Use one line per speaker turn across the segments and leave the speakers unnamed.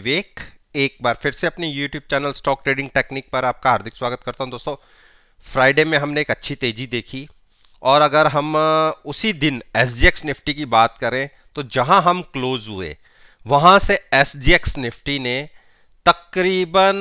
विवेक एक बार फिर से अपने YouTube channel stock trading technique पर आपका हार्दिक स्वागत करता हूं। दोस्तों, फ्राइडे में हमने एक अच्छी तेजी देखी और अगर हम उसी दिन SGX निफ्टी की बात करें तो जहां हम क्लोज हुए वहां से SGX निफ्टी ने तकरीबन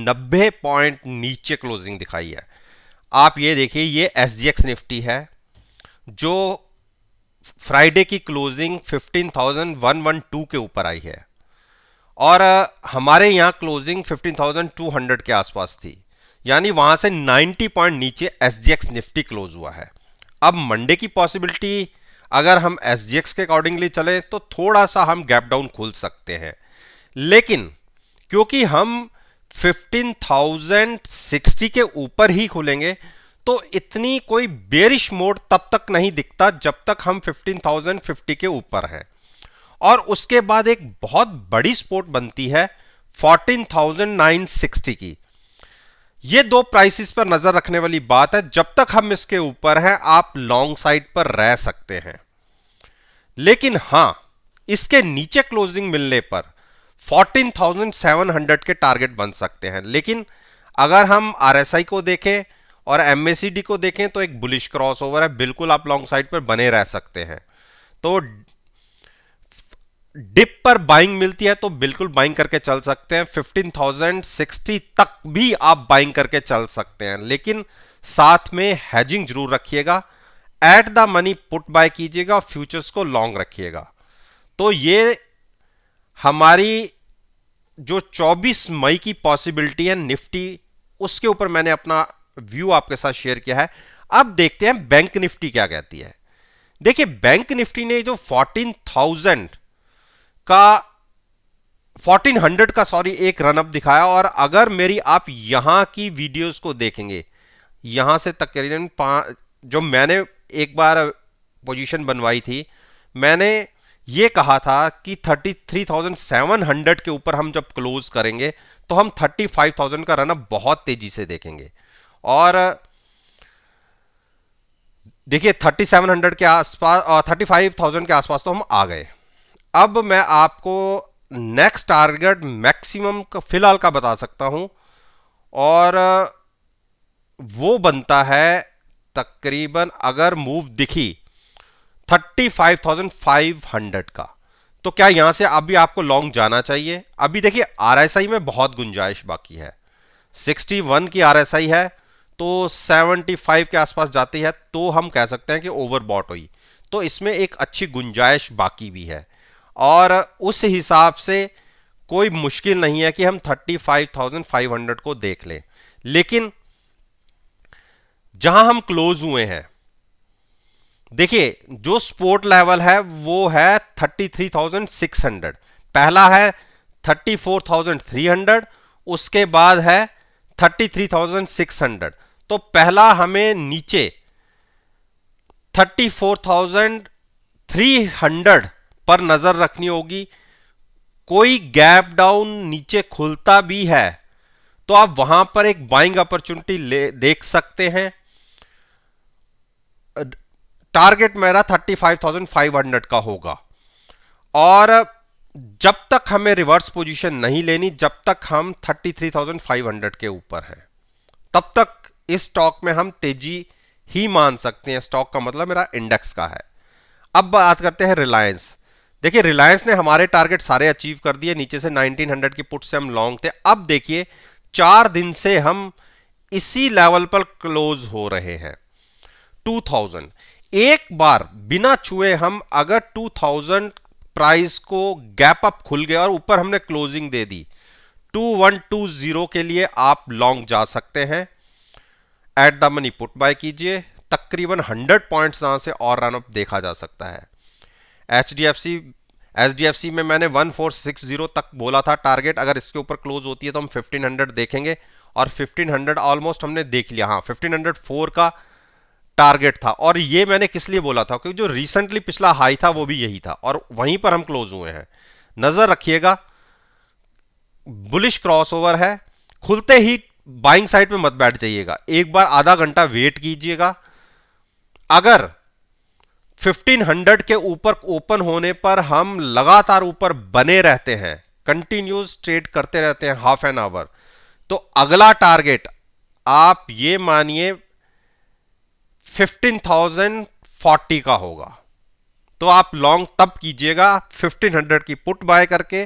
90 पॉइंट नीचे क्लोजिंग दिखाई है। आप ये देखिए, ये SGX निफ्टी है जो फ्राइडे की क्लोजिंग 15,112 के ऊपर आई है और हमारे यहाँ क्लोजिंग 15,200 के आसपास थी, यानी वहां से 90 पॉइंट नीचे SGX निफ्टी क्लोज हुआ है। अब मंडे की पॉसिबिलिटी अगर हम SGX के अकॉर्डिंगली चले तो थोड़ा सा हम गैप डाउन खुल सकते हैं, लेकिन क्योंकि हम 15,060 के ऊपर ही खुलेंगे तो इतनी कोई बेरिश मोड तब तक नहीं दिखता जब तक हम 15,050 के ऊपर हैं। और उसके बाद एक बहुत बड़ी सपोर्ट बनती है 14,960 की। ये दो प्राइसेस पर नजर रखने वाली बात है। जब तक हम इसके ऊपर हैं आप लॉन्ग साइड पर रह सकते हैं, लेकिन हां, इसके नीचे क्लोजिंग मिलने पर 14,700 के टारगेट बन सकते हैं। लेकिन अगर हम RSI को देखें और MACD को देखें तो एक बुलिश क्रॉसओवर है, बिल्कुल आप लॉन्ग साइड पर बने रह सकते हैं। तो डिप पर बाइंग मिलती है तो बिल्कुल बाइंग करके चल सकते हैं। 15,060 तक भी आप बाइंग करके चल सकते हैं, लेकिन साथ में हेजिंग जरूर रखिएगा। Eight the money put buy कीजिएगा, फ्यूचर्स को लॉन्ग रखिएगा। तो ये हमारी जो 24 मई की पॉसिबिलिटी है निफ्टी, उसके ऊपर मैंने अपना व्यू आपके साथ शेयर किया है। अब देखते हैं बैंक निफ्टी क्या कहती है। देखिए, बैंक निफ्टी ने जो 1400 का एक रनअप दिखाया, और अगर मेरी आप यहां की वीडियोस को देखेंगे, यहां से तकरीबन जो मैंने एक बार पोजीशन बनवाई थी, मैंने ये कहा था कि 33,700 के ऊपर हम जब क्लोज करेंगे तो हम 35,000 का रनअप बहुत तेजी से देखेंगे। और देखिए 3700 के आसपास और 35,000 के आसपास तो हम आ गए। अब मैं आपको नेक्स्ट टारगेट मैक्सिमम का फिलहाल का बता सकता हूं, और वो बनता है तकरीबन, अगर मूव दिखी 35,500 का, तो क्या यहां से अभी आपको लॉन्ग जाना चाहिए? अभी देखिए RSI में बहुत गुंजाइश बाकी है। 61 की RSI है तो 75 के आसपास जाती है तो हम कह सकते हैं कि ओवरबॉट हुई। तो इसमें एक अच्छी गुंजाइश बाकी भी है, और उस हिसाब से कोई मुश्किल नहीं है कि हम 35,500 को देख लें। लेकिन जहां हम क्लोज हुए हैं, देखिए जो सपोर्ट लेवल है वो है 33,600, पहला है 34,300, उसके बाद है 33,600। तो पहला हमें नीचे 34,300 पर नजर रखनी होगी। कोई गैप डाउन नीचे खुलता भी है तो आप वहां पर एक बाइंग अपॉर्चुनिटी देख सकते हैं। टारगेट मेरा 35,500 का होगा, और जब तक हमें रिवर्स पोजीशन नहीं लेनी, जब तक हम 33,500 के ऊपर हैं, तब तक इस स्टॉक में हम तेजी ही मान सकते हैं। स्टॉक का मतलब मेरा इंडेक्स का है। अब बात करते हैं रिलायंस। देखिए, रिलायंस ने हमारे टारगेट सारे अचीव कर दिए। नीचे से 1900 की पुट से हम लॉन्ग थे। अब देखिए 4 दिन से हम इसी लेवल पर क्लोज हो रहे हैं। 2000 एक बार बिना छुए हम अगर 2000 प्राइस को गैप अप खुल गया और ऊपर हमने क्लोजिंग दे दी, 2120 के लिए आप लॉन्ग जा सकते हैं। Eight the money put buy कीजिए। तकरीबन 100 पॉइंट्स यहां से और रन अप देखा जा सकता है। एचडीएफसी में मैंने 1460 तक बोला था टारगेट। अगर इसके ऊपर क्लोज होती है तो हम 1500 देखेंगे, और 1500 ऑलमोस्ट हमने देख लिया। हाँ, 1504 का टारगेट था, और ये मैंने किस लिए बोला था, क्योंकि जो रिसेंटली पिछला हाई था वो भी यही था, और वहीं पर हम क्लोज हुए हैं। नजर रखिएगा, बुलिश क्रॉसओवर है। खुलते ही बाइंग साइड पे मत बैठ जाइएगा, एक बार आधा घंटा वेट कीजिएगा। अगर 1500 के ऊपर ओपन होने पर हम लगातार ऊपर बने रहते हैं, कंटिन्यूस ट्रेड करते रहते हैं हाफ एन आवर, तो अगला टारगेट आप ये मानिए 15,040 का होगा। तो आप लॉन्ग तब कीजिएगा 1500 की पुट बाय करके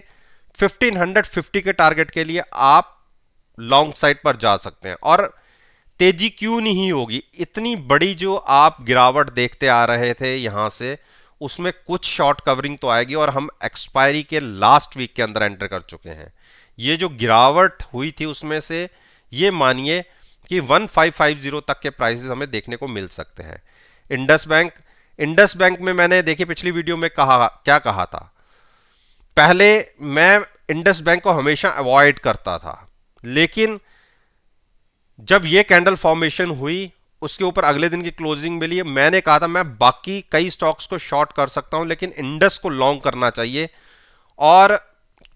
1550 के टारगेट के लिए आप लॉन्ग साइड पर जा सकते हैं। और तेजी क्यों नहीं होगी, इतनी बड़ी जो आप गिरावट देखते आ रहे थे यहां से, उसमें कुछ शॉर्ट कवरिंग तो आएगी और हम एक्सपायरी के लास्ट वीक के अंदर एंटर कर चुके हैं। ये जो गिरावट हुई थी उसमें से ये मानिए कि 1550 तक के प्राइसेस हमें देखने को मिल सकते हैं। इंडस बैंक में मैंने देखिए पिछली वीडियो में क्या कहा था, पहले मैं इंडस बैंक को हमेशा अवॉइड करता था, लेकिन जब ये कैंडल फॉर्मेशन हुई उसके ऊपर अगले दिन की क्लोजिंग मिली, मैंने कहा था मैं बाकी कई स्टॉक्स को शॉर्ट कर सकता हूं लेकिन इंडस को लॉन्ग करना चाहिए। और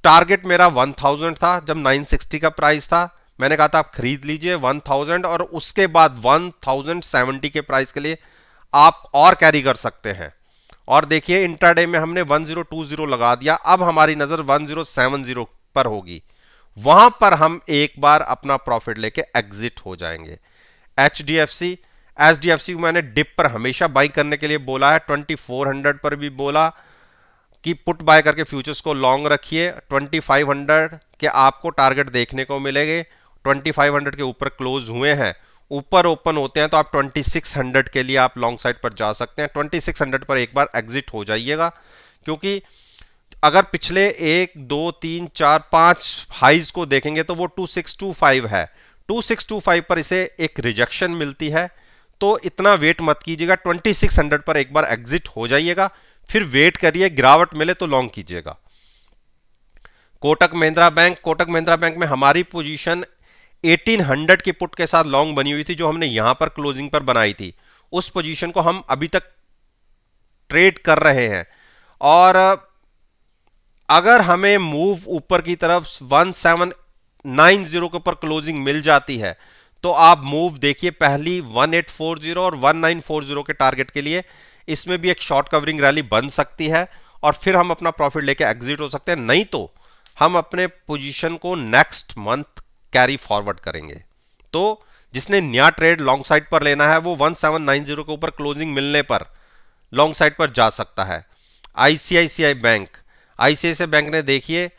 टारगेट मेरा 1000 था, जब 960 का प्राइस था मैंने कहा था आप खरीद लीजिए 1000, और उसके बाद 1070 के प्राइस के लिए आप और कैरी कर सकते हैं। और देखिए इंट्राडे में हमने 1020 लगा दिया, अब हमारी नजर 1070 पर होगी, वहां पर हम एक बार अपना प्रॉफिट लेके एग्जिट हो जाएंगे। एचडीएफसी को मैंने डिप पर हमेशा बाई करने के लिए बोला है, 2400 पर भी बोला कि पुट बाय करके फ्यूचर्स को लॉन्ग रखिए। 2500 के आपको टारगेट देखने को मिलेंगे, 2500 के ऊपर क्लोज हुए हैं, ऊपर ओपन होते हैं तो आप 2600 के लिए आप लॉन्ग साइड पर जा सकते हैं। 2600 पर एक बार एग्जिट हो जाइएगा, क्योंकि अगर पिछले 1 2 3 4 5 हाइज को देखेंगे तो वो 2625 है, 2625 पर इसे एक रिजेक्शन मिलती है, तो इतना वेट मत कीजिएगा, 2600 पर एक बार एग्जिट हो जाइएगा, फिर वेट करिए, गिरावट मिले तो लॉन्ग कीजिएगा। कोटक महिंद्रा बैंक में हमारी पोजीशन 1800 की पुट के साथ लॉन्ग बनी हुई थी, जो हमने यहां पर क्लोजिंग पर बनाई थी, उस पोजीशन को हम अभी तक ट्रेड कर रहे हैं। और अगर हमें मूव ऊपर की तरफ 1790 के ऊपर क्लोजिंग मिल जाती है तो आप मूव देखिए पहली 1840 और 1940 के टारगेट के लिए, इसमें भी एक शॉर्ट कवरिंग रैली बन सकती है और फिर हम अपना प्रॉफिट लेके एग्जिट हो सकते हैं, नहीं तो हम अपने पोजीशन को नेक्स्ट मंथ कैरी फॉरवर्ड करेंगे। तो जिसने नया ट्रेड लॉन्ग साइड पर लेना है वो 1790 के ऊपर क्लोजिंग मिलने पर लॉन्ग साइड पर जा सकता है। आईसीआईसीआई बैंक ने देखिए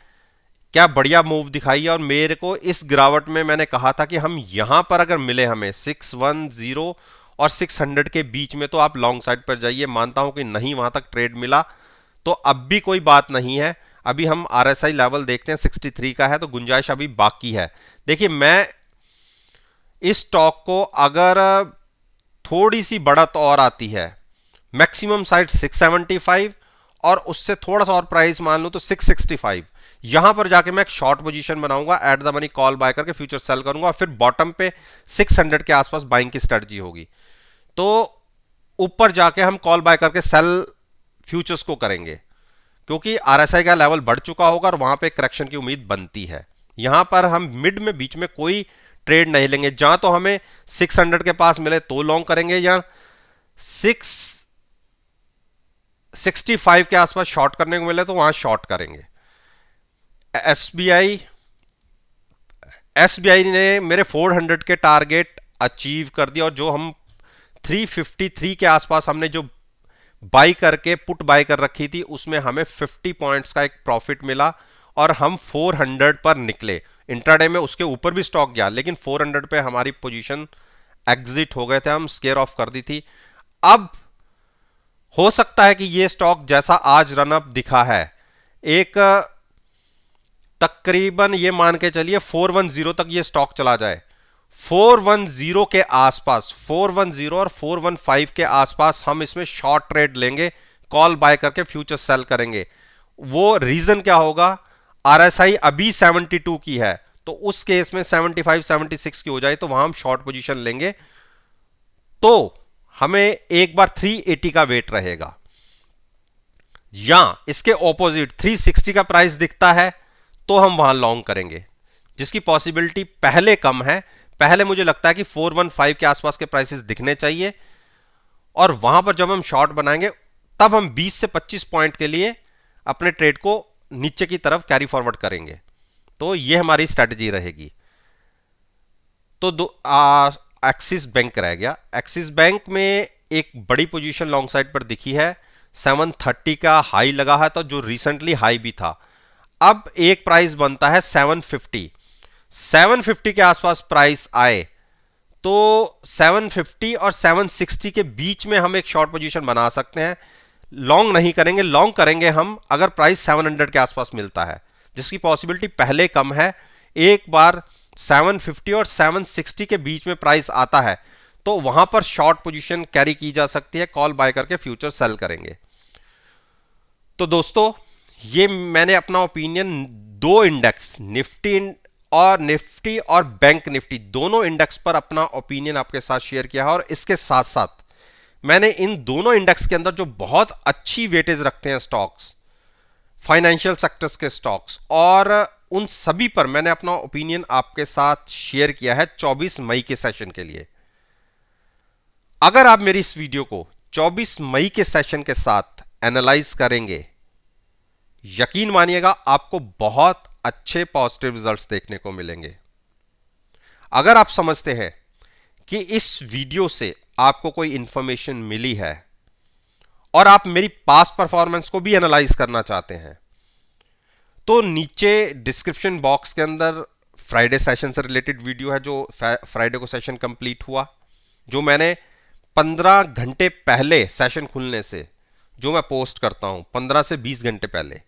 क्या बढ़िया मूव दिखाई है, और मेरे को इस गिरावट में मैंने कहा था कि हम यहां पर अगर मिले हमें 610 और 600 के बीच में तो आप लॉन्ग साइड पर जाइए। मानता हूं कि नहीं वहां तक ट्रेड मिला तो अब भी कोई बात नहीं है, अभी हम आरएसआई लेवल देखते हैं 63 का है, तो गुंजाइश अभी बाकी है। देखिए मैं इस स्टॉक को अगर थोड़ी सी बढ़त और आती है, मैक्सिमम साइड 675 और उससे थोड़ा सा और प्राइस मान लो तो 665, यहां पर जाके मैं एक शॉर्ट पोजीशन बनाऊंगा, at the money call buy करके फ्यूचर सेल करूंगा, फिर बॉटम पे 600 के आसपास बाइंग की स्ट्रेटजी होगी, तो ऊपर जाके हम कॉल बाय करके सेल फ्यूचर्स को करेंगे, क्योंकि आरएसआई का लेवल बढ़ चुका होगा और वहां पे करेक्शन की उम्मीद बनती है। यहां पर हम मिड में बीच में कोई ट्रेड नहीं लेंगे, जहां तो हमें 600 के पास मिले तो लॉन्ग करेंगे, या 665 के आसपास शॉर्ट करने को मिले तो वहां शॉर्ट करेंगे। एसबीआई ने मेरे 400 के टारगेट अचीव कर दिया, और जो हम 353 के आसपास हमने जो बाई करके पुट बाई कर रखी थी उसमें हमें 50 पॉइंट्स का एक प्रॉफिट मिला और हम 400 पर निकले। इंट्राडे में उसके ऊपर भी स्टॉक गया, लेकिन 400 पे हमारी पोजीशन एग्जिट हो गए थे, हम स्केयर ऑफ कर दी थी। अब हो सकता है कि ये स्टॉक जैसा आज रनअप दिखा है, एक तकरीबन ये मान के चलिए 410 तक ये स्टॉक चला जाए, 410 के आसपास, 410 और 415 के आसपास हम इसमें शॉर्ट ट्रेड लेंगे, कॉल बाय करके फ्यूचर सेल करेंगे। वो रीजन क्या होगा, आरएसआई अभी 72 की है, तो उस केस में 75 76 की हो जाए तो वहां हम शॉर्ट पोजीशन लेंगे, तो हमें एक बार 380 का वेट रहेगा, या इसके ऑपोजिट 360 का प्राइस दिखता है तो हम वहां लॉन्ग करेंगे, जिसकी पॉसिबिलिटी पहले कम है। पहले मुझे लगता है कि 415 के आसपास के प्राइसेस दिखने चाहिए, और वहां पर जब हम शॉर्ट बनाएंगे तब हम 20 से 25 पॉइंट के लिए अपने ट्रेड को नीचे की तरफ कैरी फॉरवर्ड करेंगे। तो ये हमारी स्ट्रेटजी रहेगी। तो एक्सिस बैंक रह गया। एक्सिस बैंक में एक बड़ी पोजीशन लॉन्ग साइड पर दिखी है, 730 का हाई लगा है, तो जो रिसेंटली हाई भी था। अब एक प्राइस बनता है 750। 750 के आसपास प्राइस आए तो 750 और 760 के बीच में हम एक शॉर्ट पोजीशन बना सकते हैं। लॉन्ग नहीं करेंगे, लॉन्ग करेंगे हम अगर प्राइस 700 के आसपास मिलता है, जिसकी पॉसिबिलिटी पहले कम है। एक बार 750 और 760 के बीच में प्राइस आता है तो वहां पर शॉर्ट पोजीशन कैरी की जा सकती है, कॉल बाय करके फ्यूचर सेल करेंगे। तो दोस्तों, ये मैंने अपना ओपिनियन दो इंडेक्स निफ्टी और बैंक निफ्टी दोनों इंडेक्स पर अपना ओपिनियन आपके साथ शेयर किया है। और इसके साथ साथ मैंने इन दोनों इंडेक्स के अंदर जो बहुत अच्छी वेटेज रखते हैं स्टॉक्स, फाइनेंशियल सेक्टर्स के स्टॉक्स, और उन सभी पर मैंने अपना ओपिनियन आपके साथ शेयर किया है 24 मई के सेशन के लिए। अगर आप मेरी इस वीडियो को 24 मई के सेशन के साथ एनालाइज करेंगे, यकीन मानिएगा आपको बहुत अच्छे पॉजिटिव रिजल्ट्स देखने को मिलेंगे। अगर आप समझते हैं कि इस वीडियो से आपको कोई इंफॉर्मेशन मिली है और आप मेरी पास्ट परफॉर्मेंस को भी एनालाइज करना चाहते हैं, तो नीचे डिस्क्रिप्शन बॉक्स के अंदर फ्राइडे सेशन से रिलेटेड वीडियो है, जो फ्राइडे को सेशन कंप्लीट हुआ, जो मैंने 15 घंटे पहले सेशन खुलने से जो मैं पोस्ट करता हूं, 15 से 20 घंटे पहले।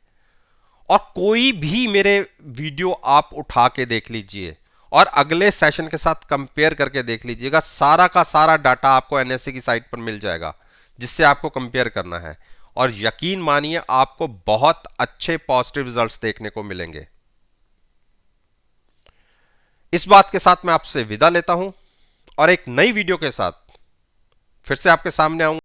और कोई भी मेरे वीडियो आप उठा के देख लीजिए और अगले सेशन के साथ कंपेयर करके देख लीजिएगा, सारा का सारा डाटा आपको एनएससी की साइट पर मिल जाएगा, जिससे आपको कंपेयर करना है। और यकीन मानिए आपको बहुत अच्छे पॉजिटिव रिजल्ट्स देखने को मिलेंगे। इस बात के साथ मैं आपसे विदा लेता हूं और एक नई वीडियो के साथ फिर से आपके सामने आऊंगा।